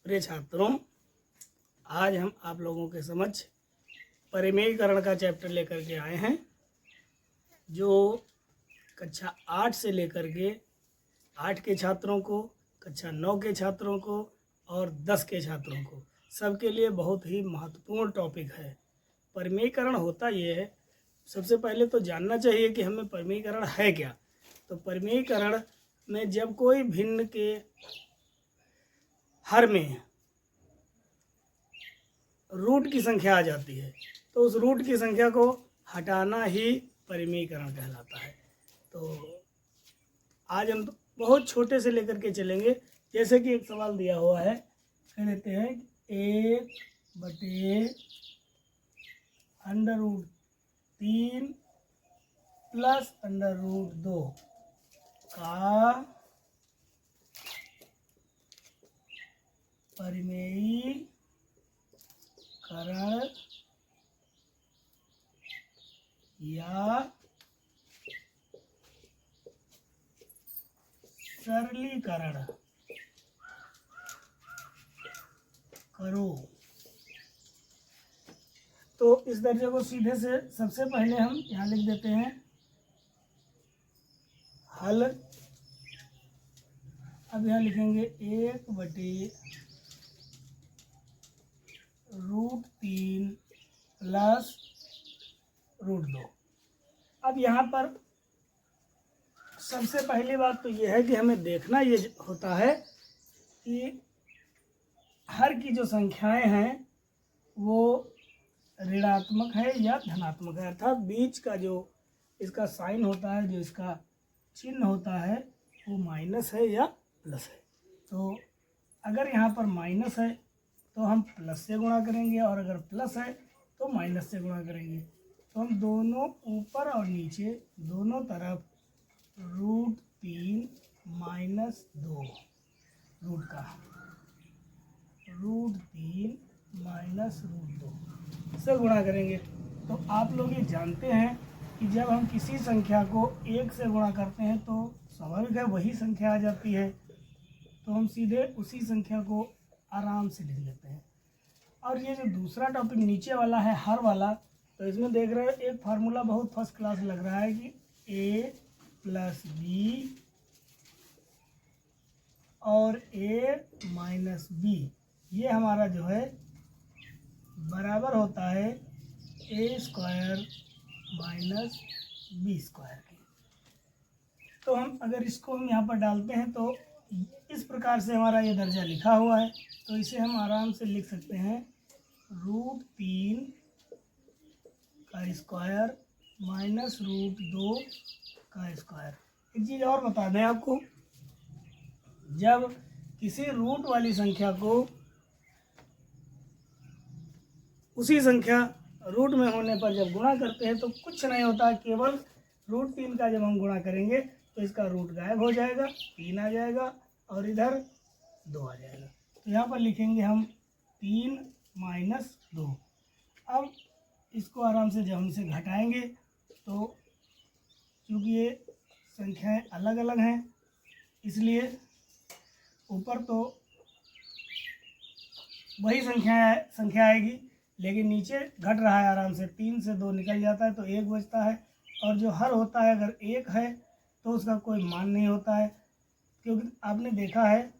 प्रिय छात्रों, आज हम आप लोगों के समक्ष परिमेयीकरण का चैप्टर लेकर के आए हैं, जो कक्षा 8 से लेकर के 8 के छात्रों को, कक्षा 9 के छात्रों को और 10 के छात्रों को सबके लिए बहुत ही महत्वपूर्ण टॉपिक है। परिमेयीकरण होता ये है, सबसे पहले तो जानना चाहिए कि हमें परिमेयीकरण है क्या। तो परिमेयीकरण में जब कोई भिन्न के हर में रूट की संख्या आ जाती है तो उस रूट की संख्या को हटाना ही परिमेयीकरण कहलाता है। तो आज हम बहुत छोटे से लेकर के चलेंगे। जैसे कि एक सवाल दिया हुआ है, कह देते हैं 1/√3 प्लस √2 का परिमेयीकरण या सरलीकरण करो। तो इस दर्जे को सीधे से सबसे पहले हम यहाँ लिख देते हैं हल। अब यहाँ लिखेंगे 1/√3 प्लस √2। अब यहाँ पर सबसे पहली बात तो ये है कि हमें देखना ये होता है कि हर की जो संख्याएं हैं वो ऋणात्मक है या धनात्मक है, अर्थात बीच का जो इसका साइन होता है, जो इसका चिन्ह होता है, वो माइनस है या प्लस है। तो अगर यहाँ पर माइनस है तो हम प्लस से गुणा करेंगे, और अगर प्लस है तो माइनस से गुणा करेंगे। तो हम दोनों ऊपर और नीचे दोनों तरफ √3 - 2 रूट का √3 - √2 से गुणा करेंगे। तो आप लोग ये जानते हैं कि जब हम किसी संख्या को 1 से गुणा करते हैं तो स्वाभाविक है वही संख्या आ जाती है, तो हम सीधे उसी संख्या को आराम से लिख लेते हैं। और ये जो दूसरा टॉपिक नीचे वाला है हर वाला, तो इसमें देख रहे हो एक फार्मूला बहुत फर्स्ट क्लास लग रहा है कि a + b और a - b, ये हमारा जो है बराबर होता है a² - b² के। तो हम अगर इसको हम यहाँ पर डालते हैं तो इस प्रकार से हमारा ये दर्जा लिखा हुआ है, तो इसे हम आराम से लिख सकते हैं √3 का स्क्वायर -√2 का स्क्वायर। एक चीज़ और बता दें आपको, जब किसी रूट वाली संख्या को उसी संख्या रूट में होने पर जब गुणा करते हैं तो कुछ नहीं होता, केवल √3 का जब हम गुणा करेंगे तो इसका रूट गायब हो जाएगा, 3 आ जाएगा और इधर 2 आ जाएगा। तो यहाँ पर लिखेंगे हम 3 - 2। अब इसको आराम से जब हम इसे घटाएंगे तो क्योंकि ये संख्याएं अलग अलग हैं इसलिए ऊपर तो वही संख्या आएगी, लेकिन नीचे घट रहा है आराम से, 3 से 2 निकल जाता है तो 1 बचता है। और जो हर होता है अगर 1 है तो उसका कोई मान नहीं होता है, क्योंकि आपने देखा है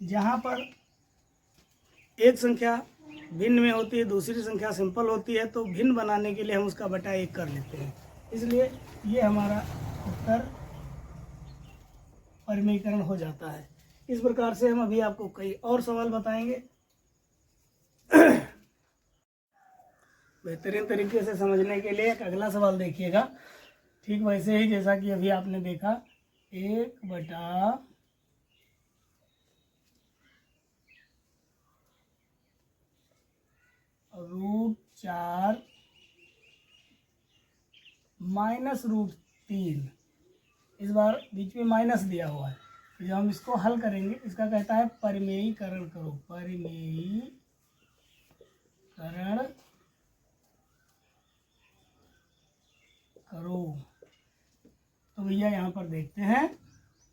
जहाँ पर एक संख्या भिन्न में होती है, दूसरी संख्या सिंपल होती है, तो भिन्न बनाने के लिए हम उसका बटा 1 कर लेते हैं। इसलिए ये हमारा उत्तर परिमेयीकरण हो जाता है। इस प्रकार से हम अभी आपको कई और सवाल बताएंगे बेहतरीन तरीके से समझने के लिए। एक अगला सवाल देखिएगा, ठीक वैसे ही जैसा कि अभी आपने देखा, 1/√4 -√3, इस बार बीच में माइनस दिया हुआ है। तो जब हम इसको हल करेंगे, इसका कहता है परिमेयीकरण करो, परिमेयीकरण करो। तो भैया यहाँ पर देखते हैं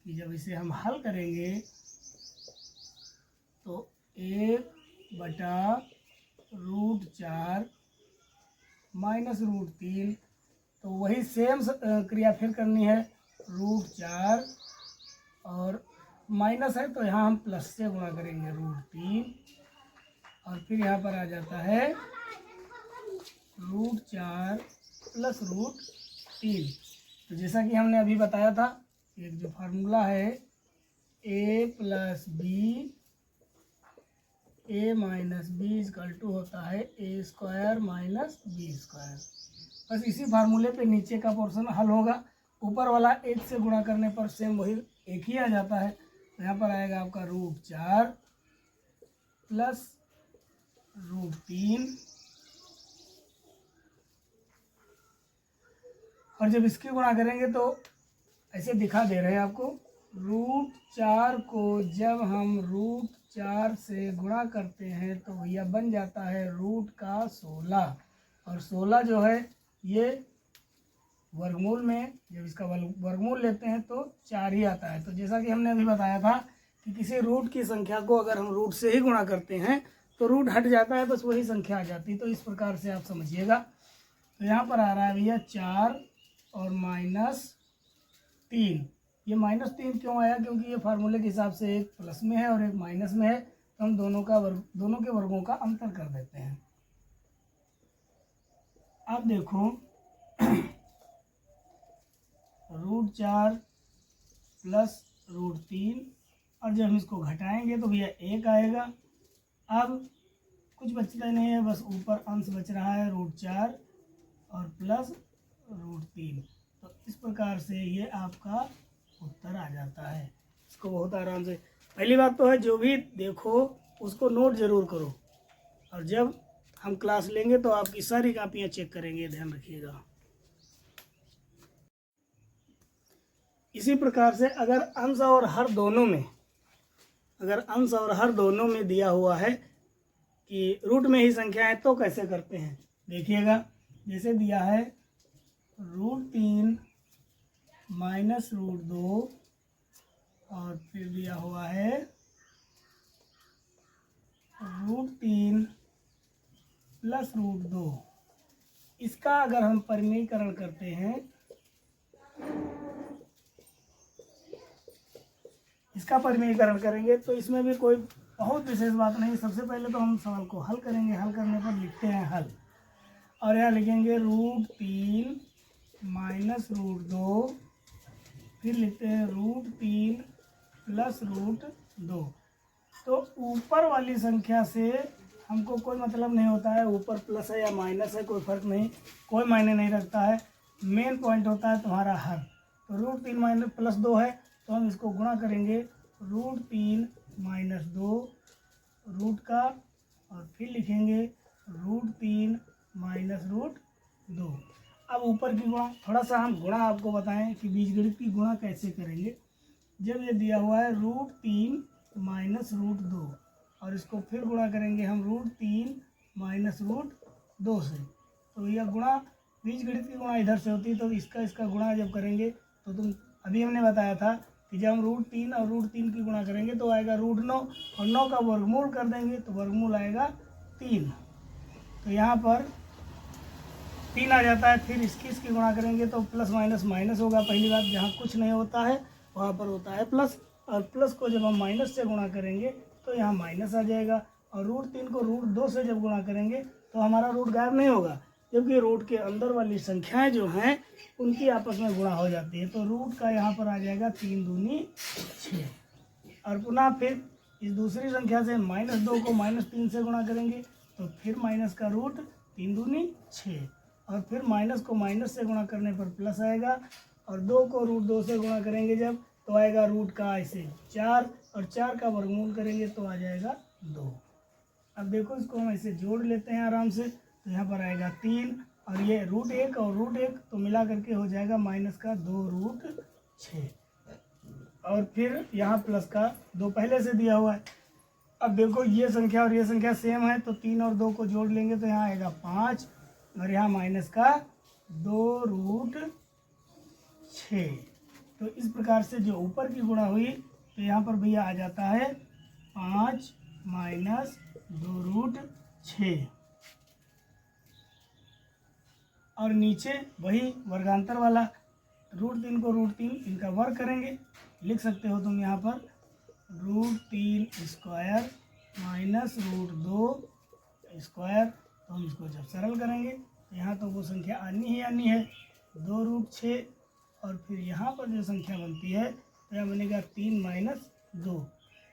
कि जब इसे हम हल करेंगे तो 1/√4 माइनस √3, तो वही सेम क्रिया फिर करनी है। √4 और माइनस है तो यहाँ हम प्लस से गुणा करेंगे √3, और फिर यहाँ पर आ जाता है √4 प्लस √3। तो जैसा कि हमने अभी बताया था, एक जो फार्मूला है a plus B, a minus B equal to होता है a² माइनस b²। बस इसी फार्मूले पे नीचे का पोर्शन हल होगा। ऊपर वाला 1 से गुणा करने पर सेम वही एक ही आ जाता है। तो यहाँ पर आएगा आपका √4 प्लस √3, और जब इसकी गुणा करेंगे तो ऐसे दिखा दे रहे हैं आपको। √4 को जब हम √4 से गुणा करते हैं तो यह बन जाता है रूट का 16, और 16 जो है ये वर्गमूल में जब इसका वर्गमूल लेते हैं तो 4 ही आता है। तो जैसा कि हमने अभी बताया था कि किसी रूट की संख्या को अगर हम रूट से ही गुणा करते हैं तो रूट हट जाता है, बस वही संख्या आ जाती है। तो इस प्रकार से आप समझिएगा। तो यहाँ पर आ रहा है भैया 4 और -3। ये -3 क्यों आया? क्योंकि ये फार्मूले के हिसाब से एक प्लस में है और एक माइनस में है, तो हम दोनों के वर्गों का अंतर कर देते हैं। अब देखो √4 प्लस √3, और जब हम इसको घटाएंगे तो भैया 1 आएगा। अब कुछ बचता नहीं है, बस ऊपर अंश बच रहा है √4 और प्लस √3। तो इस प्रकार से ये आपका उत्तर आ जाता है। इसको बहुत आराम से, पहली बात तो है जो भी देखो उसको नोट जरूर करो, और जब हम क्लास लेंगे तो आपकी सारी कापियाँ चेक करेंगे, ध्यान रखिएगा। इसी प्रकार से अगर अंश और हर दोनों में दिया हुआ है कि रूट में ही संख्या है तो कैसे करते हैं देखिएगा। जैसे दिया है √3 माइनस √2, और फिर दिया हुआ है √3 प्लस √2। इसका अगर हम परिमेयीकरण करते हैं, इसका परिमेयीकरण करेंगे तो इसमें भी कोई बहुत विशेष बात नहीं। सबसे पहले तो हम सवाल को हल करेंगे, हल करने पर लिखते हैं हल, और यहाँ लिखेंगे √3 माइनस √2, फिर लिखते हैं √3 प्लस √2। तो ऊपर वाली संख्या से हमको कोई मतलब नहीं होता है, ऊपर प्लस है या माइनस है कोई फर्क नहीं, कोई मायने नहीं रखता है। मेन पॉइंट होता है तुम्हारा हल। तो √3 माइनस प्लस 2 है तो हम इसको गुणा करेंगे √3 माइनस 2 रूट का, और फिर लिखेंगे √3 माइनस √2। अब ऊपर की गुणा, थोड़ा सा हम गुणा आपको बताएं कि बीजगणित की गुणा कैसे करेंगे। जब ये दिया हुआ है √3 माइनस √2, और इसको फिर गुणा करेंगे हम √3 माइनस √2 से, तो यह गुणा बीजगणित की गुणा इधर से होती है। तो इसका गुणा जब करेंगे तो तुम अभी हमने बताया था कि जब हम √3 और √3 की गुणा करेंगे तो आएगा √9, और 9 का वर्गमूल कर देंगे तो वर्गमूल आएगा 3। तो यहाँ पर 3 आ जाता है। फिर इसकी गुणा करेंगे तो प्लस माइनस माइनस होगा। पहली बात, जहाँ कुछ नहीं होता है वहाँ पर होता है प्लस, और प्लस को जब हम माइनस से गुणा करेंगे तो यहाँ माइनस आ जाएगा, और √3 को √2 से जब गुणा करेंगे तो हमारा रूट गायब नहीं होगा, जबकि रूट के अंदर वाली संख्याएं जो हैं उनकी आपस में गुणा हो जाती है। तो रूट का यहाँ पर आ जाएगा 3 दूनी 6, और पुनः फिर इस दूसरी संख्या से -2 को -3 से गुणा करेंगे तो फिर माइनस का रूट 3 दूनी 6, और फिर माइनस को माइनस से गुणा करने पर प्लस आएगा, और 2 को √2 से गुणा करेंगे जब तो आएगा रूट का ऐसे 4, और 4 का वर्गमूल करेंगे तो आ जाएगा 2। अब देखो इसको हम ऐसे जोड़ लेते हैं आराम से, तो यहाँ पर आएगा 3, और ये √1 और √1 तो मिला करके हो जाएगा माइनस का 2√6, और फिर यहाँ प्लस का 2 पहले से दिया हुआ है। अब देखो ये संख्या और ये संख्या सेम है, तो 3 और 2 को जोड़ लेंगे तो यहाँ आएगा 5, और यहाँ माइनस का 2√6। तो इस प्रकार से जो ऊपर की गुणा हुई तो यहाँ पर भैया आ जाता है 5 माइनस 2√6 और नीचे वही वर्गांतर वाला √3 को √3 इनका वर्ग करेंगे। लिख सकते हो तुम यहाँ पर √3² माइनस √2²। तो हम इसको जब सरल करेंगे तो यहाँ तो वो संख्या आनी ही आनी है 2√6 और फिर यहाँ पर जो संख्या बनती है तो यहाँ बनेगा 3 माइनस 2।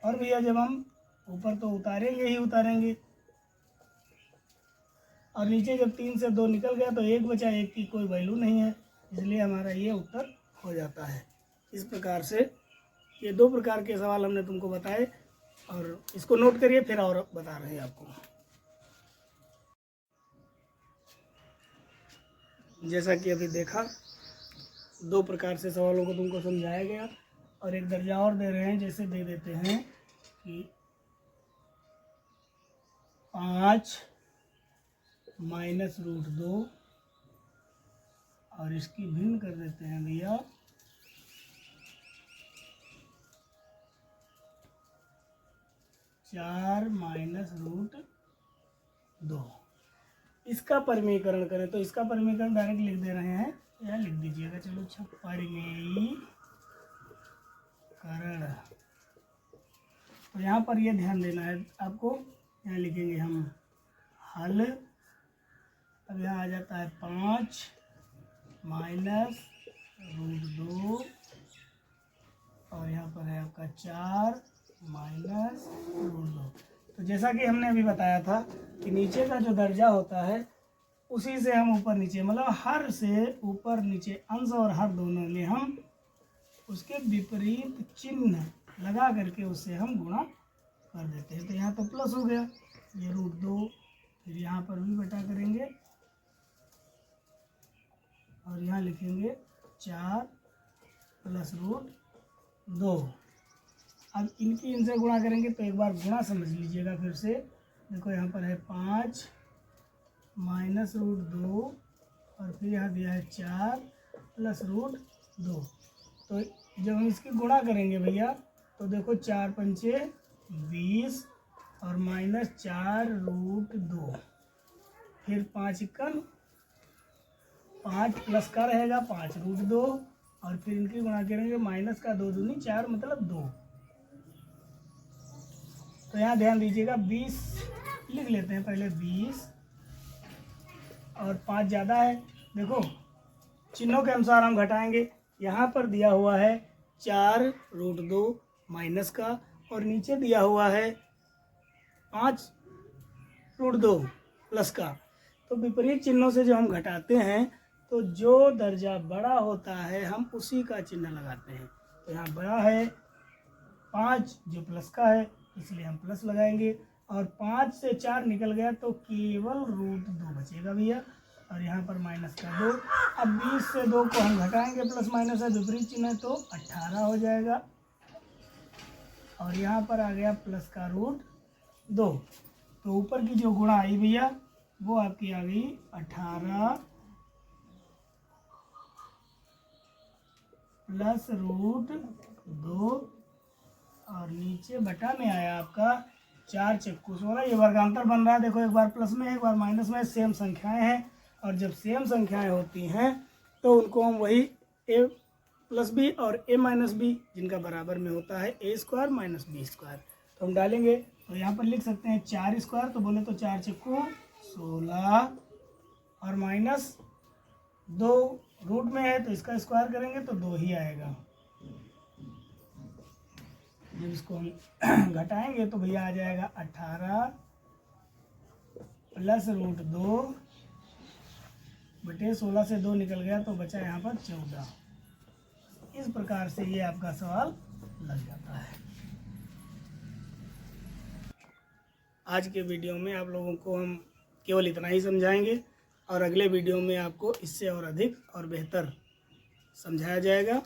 और भैया जब हम ऊपर तो उतारेंगे ही उतारेंगे और नीचे जब 3 से 2 निकल गया तो 1 बचा, 1 की कोई वैल्यू नहीं है, इसलिए हमारा ये उत्तर हो जाता है। इस प्रकार से ये 2 प्रकार के सवाल हमने तुमको बताए और इसको नोट करिए, फिर और बता रहे हैं आपको। जैसा कि अभी देखा 2 प्रकार से सवालों को तुमको समझाया गया और एक दर्जा और दे रहे हैं। जैसे दे देते हैं कि 5 माइनस √2 और इसकी भिन्न कर देते हैं भैया 4 माइनस √2। इसका परिमीकरण करें तो इसका परिमीकरण डायरेक्ट लिख दे रहे हैं या लिख दीजिएगा, चलो अच्छा, परिमीकरण। तो यहाँ पर ये ध्यान देना है आपको, यहाँ लिखेंगे हम हल। अब यहाँ आ जाता है 5 माइनस √2 और यहाँ पर है आपका 4 माइनस √2। तो जैसा कि हमने अभी बताया था कि नीचे का जो दर्जा होता है उसी से हम ऊपर नीचे, मतलब हर से ऊपर नीचे अंश और हर दोनों में हम उसके विपरीत चिन्ह लगा करके उससे हम गुणा कर देते हैं। तो यहाँ तो प्लस हो गया ये √2, फिर यहाँ पर भी बटा करेंगे और यहाँ लिखेंगे 4 प्लस √2। अब इनकी इनसे गुणा करेंगे तो एक बार गुणा समझ लीजिएगा फिर से। देखो यहाँ पर है 5 माइनस √2 और फिर यहाँ दिया है 4 प्लस √2। तो जब हम इसकी गुणा करेंगे भैया तो देखो 4 पंचे 20 और माइनस 4 √2, फिर 5 इक्कन 5 प्लस का रहेगा 5 √2 और फिर इनकी गुणा करेंगे माइनस का 2 दूनी 4 मतलब 2। तो यहाँ ध्यान दीजिएगा 20 लिख लेते हैं पहले 20 और 5 ज़्यादा है। देखो चिन्हों के अनुसार हम घटाएंगे। यहाँ पर दिया हुआ है 4 √2 माइनस का और नीचे दिया हुआ है 5 √2 प्लस का। तो विपरीत चिन्हों से जो हम घटाते हैं तो जो दर्जा बड़ा होता है हम उसी का चिन्ह लगाते हैं। तो यहाँ बड़ा है 5 जो प्लस का है इसलिए हम प्लस लगाएंगे और 5 से 4 निकल गया तो केवल √2 बचेगा भैया और यहाँ पर माइनस का 2। अब 20 से 2 को हम घटाएंगे, प्लस माइनस है विपरीत चिन्ह है तो 18 हो जाएगा और यहाँ पर आ गया प्लस का √2। तो ऊपर की जो गुणा आई भैया वो आपकी आ गई 18 प्लस √2 और नीचे बटा में आया आपका 4 चक्कू 16। ये वर्गांतर बन रहा है, देखो एक बार प्लस में एक बार माइनस में, सेम संख्याएं हैं और जब सेम संख्याएं होती हैं तो उनको हम वही a प्लस बी और a माइनस बी जिनका बराबर में होता है a² माइनस b²। तो हम डालेंगे तो यहाँ पर लिख सकते हैं 4², तो बोले तो 4 चक्कू 16 और माइनस 2 रूट में है तो इसका स्क्वायर करेंगे तो 2 ही आएगा। जब इसको हम घटाएंगे तो भैया आ जाएगा 18 प्लस √2 बटे 16 से 2 निकल गया तो बचा यहाँ पर 14। इस प्रकार से ये आपका सवाल लग जाता है। आज के वीडियो में आप लोगों को हम केवल इतना ही समझाएंगे और अगले वीडियो में आपको इससे और अधिक और बेहतर समझाया जाएगा।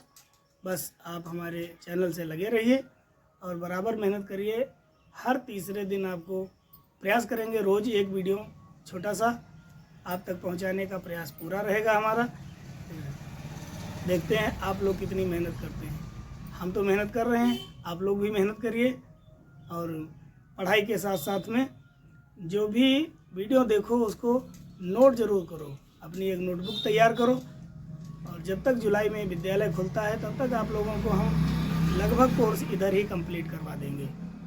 बस आप हमारे चैनल से लगे रहिए और बराबर मेहनत करिए। हर तीसरे दिन आपको प्रयास करेंगे रोज़ एक वीडियो छोटा सा आप तक पहुंचाने का प्रयास पूरा रहेगा हमारा। देखते हैं आप लोग कितनी मेहनत करते हैं। हम तो मेहनत कर रहे हैं, आप लोग भी मेहनत करिए और पढ़ाई के साथ साथ में जो भी वीडियो देखो उसको नोट ज़रूर करो, अपनी एक नोटबुक तैयार करो। और जब तक जुलाई में विद्यालय खुलता है तब तक आप लोगों को हम लगभग कोर्स इधर ही कंप्लीट करवा देंगे।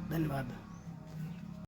धन्यवाद।